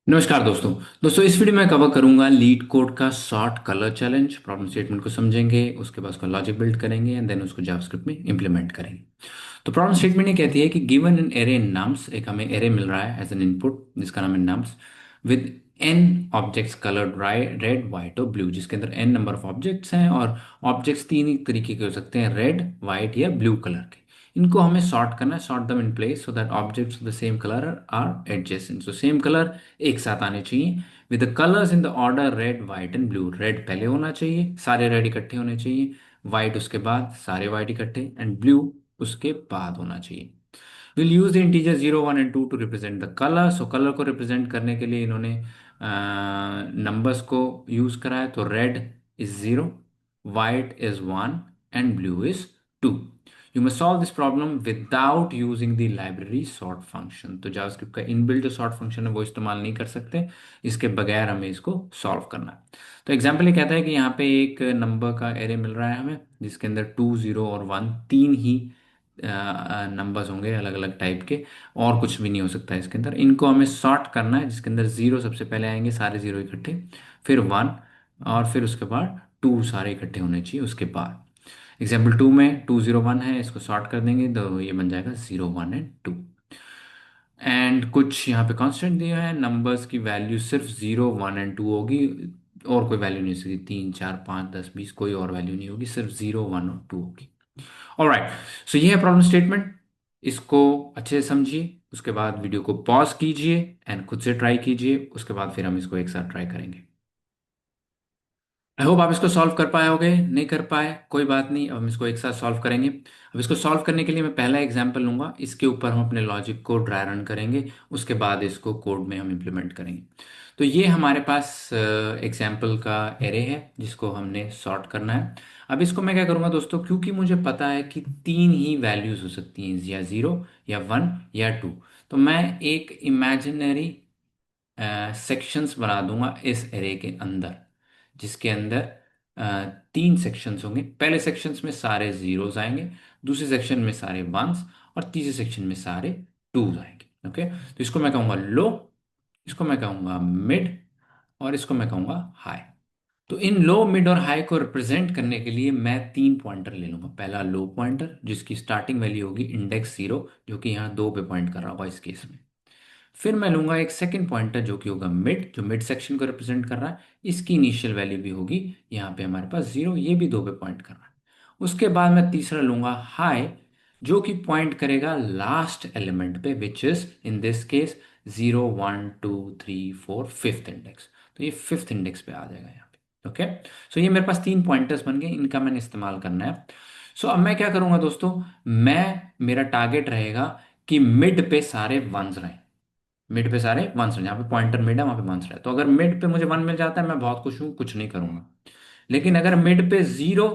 नमस्कार दोस्तों। इस वीडियो में कवर करूंगा लीड कोड का short colour challenge. Problem statement को समझेंगे, उसके बाद उसका लॉजिक बिल्ड करेंगे एंड देन उसको जावास्क्रिप्ट में इंप्लीमेंट करेंगे। तो प्रॉब्लम स्टेटमेंट ये कहती है कि given an array in nums, एक हमें एरे मिल रहा है एज एन इनपुट जिसका नाम है nums, with an objects coloured red white और ब्लू, जिसके अंदर एन नंबर ऑफ ऑब्जेक्ट्स हैं और ऑब्जेक्ट्स तीन ही तरीके के हो सकते हैं, रेड वाइट या ब्लू कलर के। इनको हमें सॉर्ट करना है, sort them in place so that objects of the same colour are adjacent. So same colour एक साथ आने चाहिए with the colours in the order red white and blue. Red पहले होना चाहिए, सारे रेड इकट्ठे होने चाहिए, वाइट उसके बाद, सारे वाइट इकट्ठे, एंड ब्लू उसके बाद होना चाहिए। Will use the integer 0 1 and 2 to represent the colour. So colour को रिप्रेजेंट करने के लिए इन्होंने नंबर्स को यूज करा है। तो red is 0, white is 1 and blue is 2। You must solve this problem without using the library sort function। तो जावास्क्रिप्ट का इनबिल्ट जो सॉर्ट फंक्शन है वो इस्तेमाल नहीं कर सकते, इसके बगैर हमें इसको सॉल्व करना है। तो एग्जाम्पल ये कहता है कि यहाँ पे एक नंबर का एरे मिल रहा है हमें, जिसके अंदर 2 0 और 1 तीन ही नंबर्स होंगे अलग अलग टाइप के, और कुछ भी नहीं हो सकता है इसके अंदर। इनको हमें सॉर्ट करना है, जिसके अंदर 0 सबसे पहले आएंगे, सारे 0 इकट्ठे, फिर 1, और फिर उसके बाद 2 सारे इकट्ठे होने चाहिए उसके बाद। एग्जाम्पल 2 में 2 0 1 है, इसको सॉर्ट कर देंगे तो ये बन जाएगा 0 1 and 2। एंड कुछ यहाँ पे कांस्टेंट दिया है, नंबर्स की वैल्यू सिर्फ 0 1 and 2 होगी, और कोई वैल्यू नहीं हो सकती, 3 4 5 10 20 कोई और वैल्यू नहीं होगी, सिर्फ 0 1 और 2 होगी। ऑलराइट, सो ये है प्रॉब्लम स्टेटमेंट। इसको अच्छे से समझिए, उसके बाद वीडियो को पॉज कीजिए एंड खुद से ट्राई कीजिए, उसके बाद फिर हम इसको एक साथ ट्राई करेंगे। आई होप आप इसको सॉल्व कर पाए होगे। नहीं कर पाए कोई बात नहीं, अब हम इसको एक साथ सॉल्व करेंगे। अब इसको सॉल्व करने के लिए मैं पहला एग्जांपल लूंगा, इसके ऊपर हम अपने लॉजिक को ड्राई रन करेंगे, उसके बाद इसको कोड में हम इम्प्लीमेंट करेंगे। तो ये हमारे पास एग्जांपल का एरे है जिसको हमने सॉर्ट करना है। अब इसको मैं क्या करूंगा दोस्तों, क्योंकि मुझे पता है कि तीन ही वैल्यूज हो सकती हैं, या 0 या 1 या 2, तो मैं एक इमेजिनरी सेक्शंस बना दूंगा इस एरे के अंदर, जिसके अंदर तीन सेक्शंस होंगे। पहले सेक्शंस में सारे जीरोस आएंगे, दूसरे सेक्शन में सारे वंस, और तीसरे सेक्शन में सारे टूज आएंगे। ओके, तो इसको मैं कहूंगा लो, इसको मैं कहूंगा मिड, और इसको मैं कहूंगा हाई। तो इन लो मिड और हाई को रिप्रेजेंट करने के लिए मैं तीन पॉइंटर ले लूंगा। पहला लो पॉइंटर, जिसकी स्टार्टिंग वैल्यू होगी इंडेक्स 0, जो कि यहाँ 2 पे पॉइंट कर रहा होगा इस केस में। फिर मैं लूंगा एक सेकंड पॉइंटर जो कि होगा मिड, जो मिड सेक्शन को रिप्रेजेंट कर रहा है, इसकी इनिशियल वैल्यू भी होगी यहाँ पे हमारे पास 0, ये भी 2 पे पॉइंट कर रहा है। उसके बाद मैं तीसरा लूंगा हाई, जो कि पॉइंट करेगा लास्ट एलिमेंट पे, which is in this case 0 1 2 3 4 fifth index. तो ये फिफ्थ इंडेक्स पे आ जाएगा यहाँ पे। ओके, सो ये मेरे पास तीन पॉइंटर्स बन गए, इनका मैंने इस्तेमाल करना है। सो अब मैं क्या करूंगा दोस्तों, मेरा टारगेट रहेगा कि मिड पे सारे वंस रहें। मिड पे सारे वंस हैं, जहाँ पे पॉइंटर मिड है वहां पे वंस है। तो अगर मिड पे मुझे 1 मिल जाता है मैं बहुत खुश हूँ, कुछ नहीं करूंगा। लेकिन अगर मिड पे 0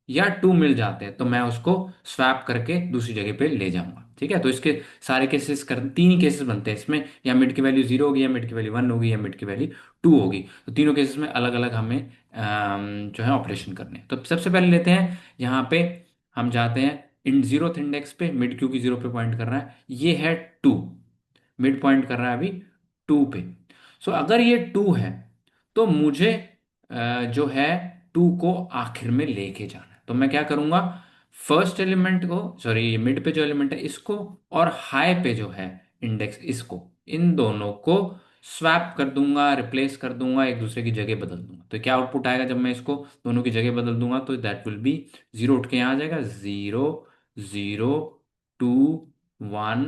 या 2 मिल जाते हैं तो मैं उसको स्वैप करके दूसरी जगह पे ले जाऊंगा। ठीक है, तो इसके सारे केसेस कर, तीन ही केसेस बनते हैं इसमें, या मिड की वैल्यू 0 होगी, या मिड की वैल्यू 1 होगी, या मिड की वैल्यू 2 होगी। तो तीनों केसेस में अलग अलग हमें जो है ऑपरेशन करने हैं। तो सबसे पहले लेते हैं यहाँ पे, हम जाते हैं इन जीरोथ इंडेक्स पे, मिड क्योंकि 0 पे पॉइंट कर रहा है, ये है 2, मिड पॉइंट कर रहा है अभी 2 पे। सो अगर ये 2 है तो मुझे जो है 2 को आखिर में लेके जाना है। तो मैं क्या करूंगा, फर्स्ट एलिमेंट को, सॉरी मिड पे जो एलिमेंट है इसको, और हाई पे जो है इंडेक्स इसको, इन दोनों को स्वैप कर दूंगा, रिप्लेस कर दूंगा, एक दूसरे की जगह बदल दूंगा। तो क्या आउटपुट आएगा जब मैं इसको दोनों की जगह बदल दूंगा, तो दैट विल बी 0 उठ के यहाँ आ जाएगा, 0 0 2 1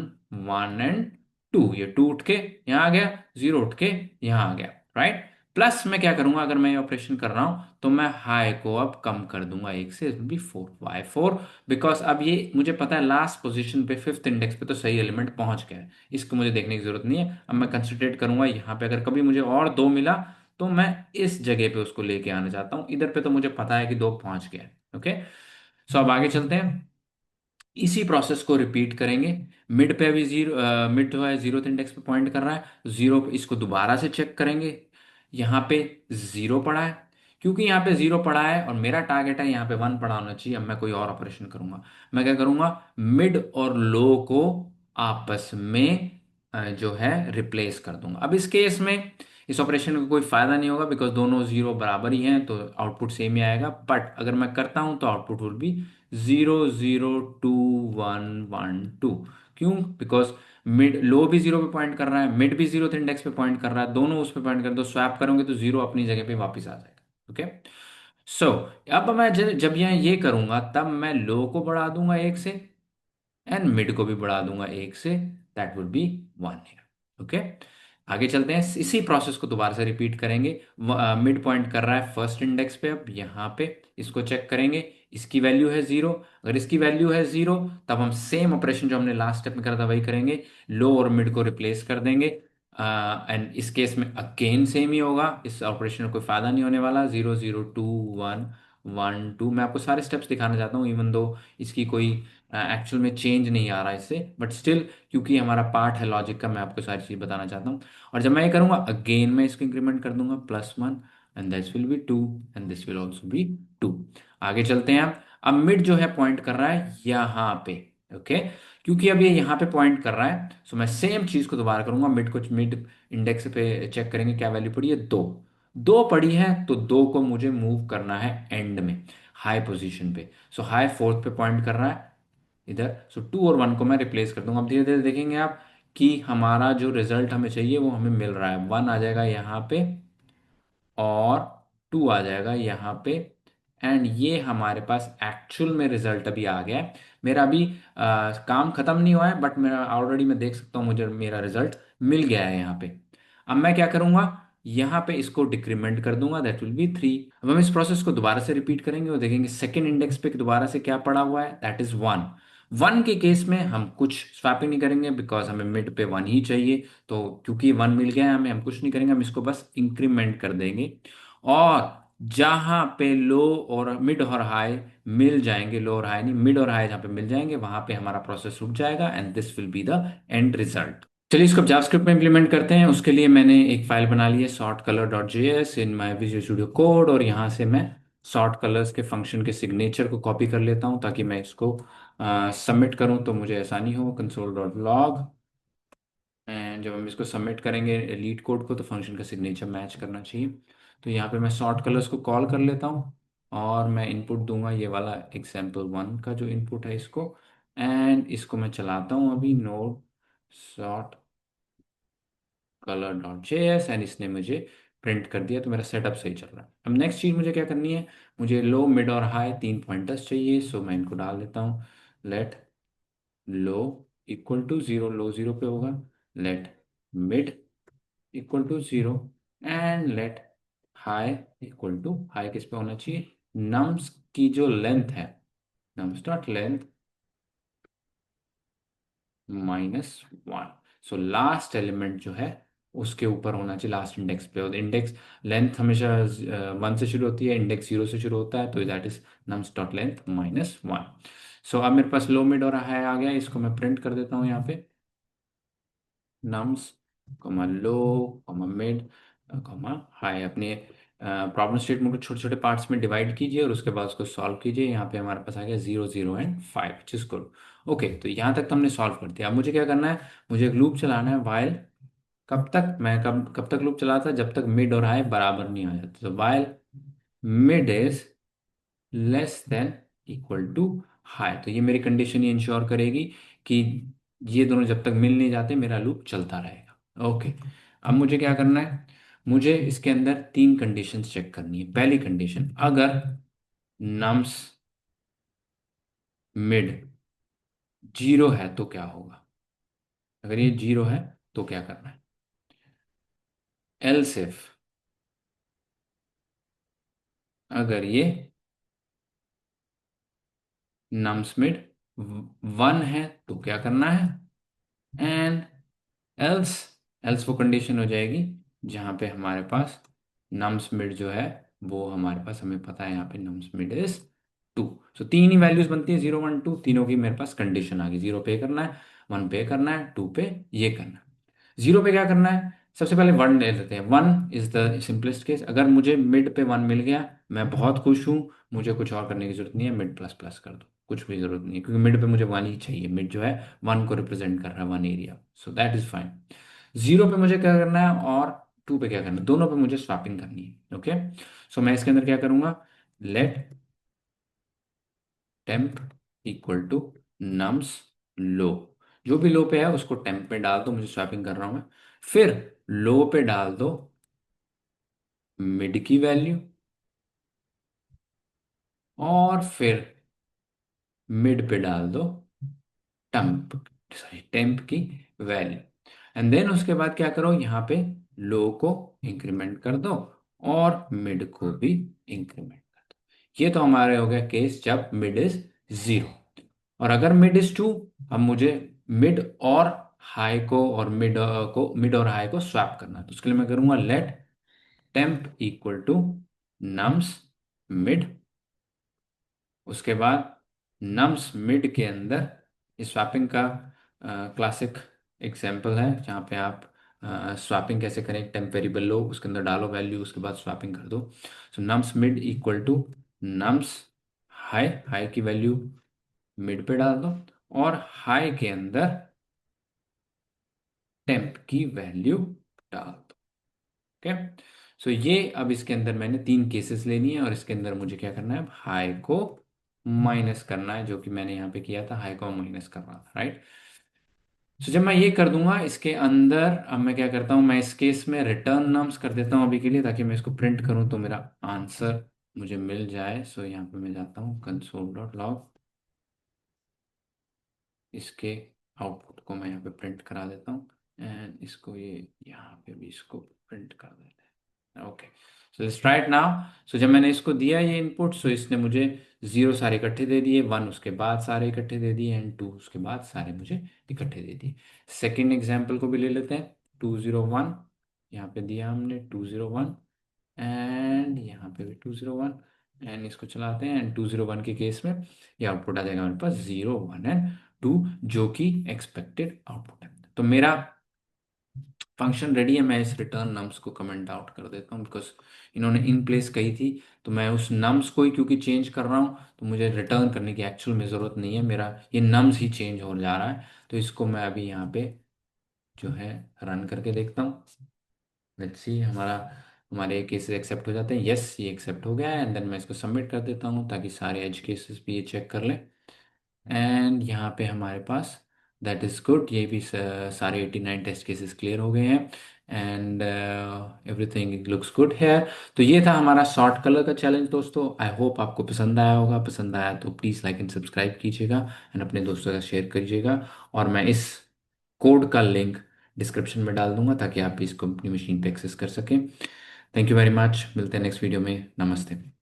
1 एंड 2, ये 2 उठ के यहाँ आ गया, 0 उठ के यहाँ आ गया। राइट, प्लस मैं क्या करूंगा, अगर मैं ये ऑपरेशन कर रहा हूं तो मैं हाई को अब कम कर दूंगा एक से, भी 4 बाय 4, बिकॉज अब ये मुझे पता है लास्ट पोजीशन पे फिफ्थ इंडेक्स पे तो सही एलिमेंट पहुंच गया है, इसको मुझे देखने की जरूरत नहीं है। अब मैं कंसंट्रेट करूंगा यहाँ पे, अगर कभी मुझे और 2 मिला तो मैं इस जगह पे उसको लेके आना चाहता हूँ, इधर पे तो मुझे पता है कि 2 पहुंच गया है। ओके, सो अब आगे चलते हैं, इसी प्रोसेस को रिपीट करेंगे। मिड पे अभी 0, मिड जो है जीरोथ इंडेक्स पे पॉइंट कर रहा है, 0 पे इसको दोबारा से चेक करेंगे। यहाँ पे 0 पड़ा है, क्योंकि यहाँ पे 0 पड़ा है और मेरा टारगेट है यहाँ पे 1 पड़ा होना चाहिए। अब मैं कोई और ऑपरेशन करूंगा, मैं क्या करूंगा, मिड और लो को आपस में जो है रिप्लेस कर दूंगा। अब इस केस में इस ऑपरेशन का कोई फायदा नहीं होगा, बिकॉज दोनों जीरो बराबर ही हैं, तो आउटपुट सेम ही आएगा। बट अगर मैं करता हूं तो आउटपुट विल बी 0 0 2 1 1 2। क्यों? बिकॉज मिड लो भी जीरो पे पॉइंट कर रहा है, मिड भी जीरो इंडेक्स पे पॉइंट कर रहा है, दोनों उस पे पॉइंट कर दो, स्वैप करोगे तो जीरो अपनी जगह पे वापस आ जाएगा। ओके। सो अब मैं जब ये करूंगा तब मैं लो को बढ़ा दूंगा एक से, एंड मिड को भी बढ़ा दूंगा एक से, that would be 1 here. Okay. आगे चलते हैं, इसी प्रोसेस को दोबारा से रिपीट करेंगे। मिड पॉइंट कर रहा है फर्स्ट इंडेक्स पे, अब यहाँ पे इसको चेक करेंगे, इसकी वैल्यू है जीरो। अगर इसकी वैल्यू है जीरो, तब हम सेम ऑपरेशन जो हमने लास्ट स्टेप में करा था वही करेंगे, लो और मिड को रिप्लेस कर देंगे। एंड इस केस में अगेन सेम ही होगा, इस ऑपरेशन में कोई फायदा नहीं होने वाला। 0 0 2 1 1 2, मैं आपको सारे स्टेप्स दिखाना चाहता हूँ, इवन दो इसकी कोई एक्चुअल में चेंज नहीं आ रहा है इससे, बट स्टिल क्योंकि हमारा पार्ट है लॉजिक का, मैं आपको सारी चीज बताना चाहता हूँ। और जब मैं ये करूंगा अगेन मैं इसको इंक्रीमेंट कर दूंगा +1, and this will be 2, and this will also be 2। आगे चलते हैं। अब मिड जो है पॉइंट कर रहा है यहाँ पे। ओके। क्योंकि अब ये यहाँ पे पॉइंट कर रहा है, सो मैं सेम चीज को दोबारा करूंगा। मिड को मिड इंडेक्स पे चेक करेंगे क्या वैल्यू पड़ी है, दो। दो पड़ी है तो दो को मुझे मूव करना है एंड में, हाई पोजीशन पे। सो हाई फोर्थ पे पॉइंट कर रहा है इधर, सो 2 और 1 को मैं रिप्लेस कर दूंगा। अब धीरे धीरे देखेंगे आप कि हमारा जो रिजल्ट हमें चाहिए वो हमें मिल रहा है। 1 आ जाएगा यहाँ पे, और 2 आ जाएगा यहाँ पे, एंड ये हमारे पास एक्चुअल में रिजल्ट अभी आ गया है। मेरा अभी काम खत्म नहीं हुआ है, बट मेरा ऑलरेडी मैं देख सकता हूँ मुझे मेरा रिजल्ट मिल गया है यहाँ पे। अब मैं क्या करूंगा, यहाँ पे इसको डिक्रीमेंट कर दूंगा, दैट विल बी 3। अब हम इस प्रोसेस को दोबारा से रिपीट करेंगे और देखेंगे सेकेंड इंडेक्स पे दोबारा से क्या पड़ा हुआ है, दैट इज 1। 1 के केस में हम कुछ स्वैपिंग नहीं करेंगे, बिकॉज हमें मिड पे 1 ही चाहिए। तो क्योंकि 1 मिल गया है हमें, हम कुछ नहीं करेंगे, हम इसको बस इंक्रीमेंट कर देंगे। और जहां पे लो और मिड और हाई मिल जाएंगे, लो और हाई नहीं, मिड और हाई जहां पे मिल जाएंगे वहां पे हमारा प्रोसेस रुक जाएगा, and this will be the end result. चलिए इसको जावास्क्रिप्ट में इंप्लीमेंट करते हैं। उसके लिए मैंने एक फाइल बना ली है sortcolor.js in my visual studio code, और यहाँ से मैं सॉर्ट कलर्स के फंक्शन के सिग्नेचर को कॉपी कर लेता हूँ ताकि मैं इसको सबमिट करूँ तो मुझे आसानी हो। console.log, एंड जब हम इसको सबमिट करेंगे लीड कोड को, तो फंक्शन का सिग्नेचर मैच करना चाहिए। तो यहाँ पे मैं सॉर्ट कलर्स को कॉल कर लेता हूँ, और मैं इनपुट दूंगा ये वाला example1 का जो इनपुट है इसको, एंड इसको मैं चलाता हूँ अभी नोड सॉर्ट color.js, एंड इसने मुझे प्रिंट कर दिया, तो मेरा सेटअप सही चल रहा है। अब नेक्स्ट चीज मुझे क्या करनी है, मुझे लो मिड और हाई तीन पॉइंटर्स चाहिए, सो मैं इनको डाल देता हूँ। Let low equal to zero, low zero पे होगा। Let mid equal to zero, and let high equal to, high किस पे होना चाहिए, नम्स की जो लेंथ है, nums dot length -1। So last element जो है उसके ऊपर होना चाहिए, लास्ट इंडेक्स पे। और इंडेक्स लेंथ हमेशा 1 से शुरू होती है, इंडेक्स 0 से शुरू होता है, तो that is nums dot length -1। सो अब मेरे पास लो मिड और हाई आ गया, इसको मैं प्रिंट कर देता हूँ यहाँ पे, नम्स कॉमा लो कॉमा मिड कॉमा हाई। अपने प्रॉब्लम स्टेटमेंट को छोटे छोटे पार्ट्स में डिवाइड कीजिए और उसके बाद उसको सॉल्व कीजिए। यहाँ पे हमारे पास आ गया 0 0 एंड 5, जिसको ओके। तो यहाँ तक तो हमने सॉल्व कर दिया। अब मुझे क्या करना है, मुझे एक लूप चलाना है वाइल, कब तक, मैं कब कब तक लूप चलाता, जब तक मिड और हाई बराबर नहीं आ जाते। तो while mid is less than equal to high, तो ये मेरी कंडीशन ये इंश्योर करेगी कि ये दोनों जब तक मिल नहीं जाते मेरा लूप चलता रहेगा। ओके। अब मुझे क्या करना है, मुझे इसके अंदर तीन कंडीशंस चेक करनी है। पहली कंडीशन, अगर नम्स मिड जीरो है तो क्या होगा, अगर ये जीरो है तो क्या करना है। एल्स इफ, अगर ये नम्स मिड 1 है तो क्या करना है, एंड एल्स, एल्स वो कंडीशन हो जाएगी जहां पे हमारे पास नम्स मिड जो है वो हमारे पास, हमें पता है यहाँ पे नम्स मिड इज 2। सो तीन ही वैल्यूज बनती है 0 1 2, तीनों की मेरे पास कंडीशन आ गई। 0 पे करना है, 1 पे करना है, 2 पे ये करना है। 0 पे क्या करना है, सबसे पहले 1 ले लेते हैं। 1 इज द सिंपलेस्ट केस। अगर मुझे मिड पे 1 मिल गया मैं बहुत खुश हूं, मुझे कुछ और करने की जरूरत नहीं है, मिड प्लस प्लस कर दो, कुछ भी जरूरत नहीं है, क्योंकि मिड पे मुझे वन ही चाहिए। मिड जो है वन को रिप्रेजेंट कर रहा है, one area, so that is fine. Zero पे मुझे क्या करना है और टू पे क्या करना है, दोनों पे मुझे स्वैपिंग करनी है। ओके, सो मैं इसके अंदर क्या करूंगा, let temp equal to nums low, जो भी लो पे है उसको टेम्प पे डाल दो, मुझे स्वैपिंग कर रहा हूं मैं। फिर लो पे डाल दो मिड की वैल्यू, और फिर मिड पे डाल दो टेम्प, सॉरी टेम्प की वैल्यू। एंड देन उसके बाद क्या करो, यहाँ पे लो को इंक्रीमेंट कर दो और मिड को भी इंक्रीमेंट कर दो। ये तो हमारे हो गया केस जब मिड इज जीरो। और अगर मिड इज टू, अब मुझे मिड और हाई को और मिड और हाई को स्वैप करना है, तो उसके लिए मैं करूंगा let temp equal to nums mid. उसके बाद नम्स मिड के अंदर इस स्वैपिंग का क्लासिक एग्जांपल है, जहाँ पे आप स्वैपिंग कैसे करें, एक टेम्प वेरिएबल लो, उसके अंदर डालो वैल्यू, उसके बाद स्वैपिंग कर दो। So nums mid equal to nums high, high की वैल्यू मिड पे डाल दो, और हाई के अंदर टेम्प की वैल्यू डाल दो। ओके, सो ये अब इसके अंदर मैंने तीन केसेस लेनी है, और इसके अंदर मुझे क्या करना है, हाई को माइनस करना है, जो कि मैंने यहाँ पे किया था, हाई को माइनस करना था, राइट। सो जब मैं ये कर दूंगा इसके अंदर, अब मैं क्या करता हूँ, मैं इस केस में रिटर्न नम्स कर देता हूँ अभी के लिए, ताकि मैं इसको प्रिंट करूँ तो मेरा आंसर मुझे मिल जाए। सो यहाँ पे मैं जाता हूँ कंसोल डॉट लॉग, इसके आउटपुट को मैं यहाँ पे प्रिंट करा देता हूँ, एंड इसको ये यहाँ पे भी इसको प्रिंट कर देते हैं। Okay, so let's try it now. So जब मैंने इसको दिया ये इनपुट, सो इसने मुझे जीरो सारे इकट्ठे दे दिए, वन उसके बाद सारे इकट्ठे दे दिए, एंड टू उसके बाद सारे मुझे इकट्ठे दे दिए। सेकेंड एग्जाम्पल को भी ले लेते हैं, 201, यहाँ पे दिया हमने 201, एंड यहाँ पे भी 201, एंड इसको चलाते हैं, एंड 201 के केस में ये आउटपुट आ जाएगा हमारे पास 0 1 एंड 2, जो कि एक्सपेक्टेड आउटपुट है। तो मेरा फंक्शन रेडी है, मैं इस रिटर्न नम्स को कमेंट आउट कर देता हूँ, बिकॉज इन्होंने इन प्लेस कही थी, तो मैं उस नम्स को ही क्योंकि चेंज कर रहा हूँ, तो मुझे रिटर्न करने की एक्चुअल में ज़रूरत नहीं है, मेरा ये नम्स ही चेंज हो जा रहा है। तो इसको मैं अभी यहाँ पे जो है रन करके देखता हूँ। लेट्स सी हमारे केसेस एक्सेप्ट हो जाते हैं, यस ये एक्सेप्ट हो गया है, एंड देन मैं इसको सबमिट कर देता हूँ ताकि सारे एज केसेस भी ये चेक कर लें। एंड यहाँ पे हमारे पास दैट इज़ गुड, ये भी सारे 89 टेस्ट केसेस क्लियर हो गए हैं, and everything looks good here. तो ये था हमारा शॉर्ट कलर का चैलेंज दोस्तों। आई होप आपको पसंद आया होगा, पसंद आया तो प्लीज़ लाइक एंड सब्सक्राइब कीजिएगा, एंड अपने दोस्तों का शेयर करिएगा, और मैं इस कोड का लिंक डिस्क्रिप्शन में डाल दूंगा ताकि आप भी इसको अपनी मशीन पे एक्सेस कर सकें। थैंक यू वेरी मच, मिलते हैं नेक्स्ट वीडियो में, नमस्ते।